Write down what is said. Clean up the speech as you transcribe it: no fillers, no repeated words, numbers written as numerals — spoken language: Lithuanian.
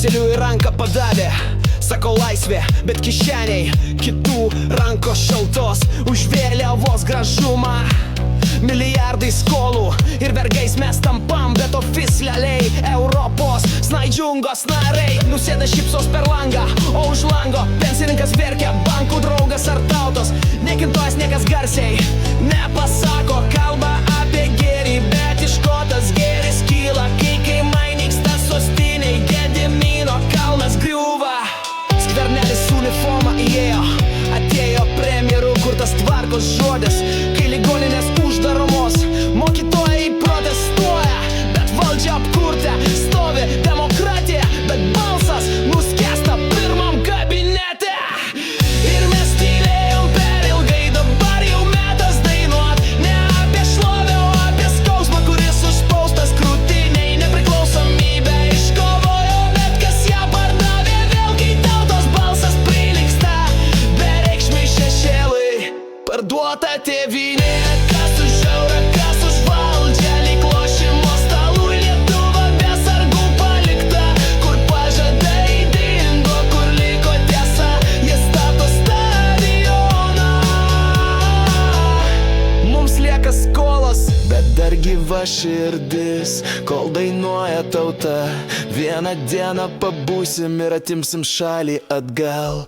Briuseliui ranką padavė, sako laisvė, bet kišeniai kitų rankos šaltos už vėliavos gražumą. Milijardai skolų ir vergais mes tampam, bet oficialiai Europos snaidžiungos nariai. Nusėda šypsos per langą, o už lango pensininkas verkia, bankų draugas ar tautos. Nekintojas niekas garsiai nepasako, kalba apie gėrį, bet iš ko tas gėris kyla, kai kaimai nyksta sostiniai, Gedimino kalnas griūva. Skvernelis uniforma įėjo, atėjo premjeru, kur tas tvarkos žodis, kai ligoninės uždaromos, mokytojai protestuoja, bet valdžia apkurtę, stovi demokratija, bet balsas nuskęsta pirmam kabinete. Ir mes tylėjom per ilgai, dabar jau metas dainuot, ne apie šlovę, o apie skausmą, kuris užspaustas krūtiniai. Nepriklausomybę iškovojo, bet kas ją pardavė vėl, kai tautos balsas prilygsta bereikšmiai šešėlui. Parduota tėvynė, kas už eurą, kas už valdžią, lyg lošimo stalui Lietuva be sargų palikta, kur pažadai dingo, kur liko tiesa, jie stato stadioną. Mums lieka skolos, bet dar gyva širdis, kol dainuoja tauta. Vieną dieną pabūsim ir atimsim šalį atgal.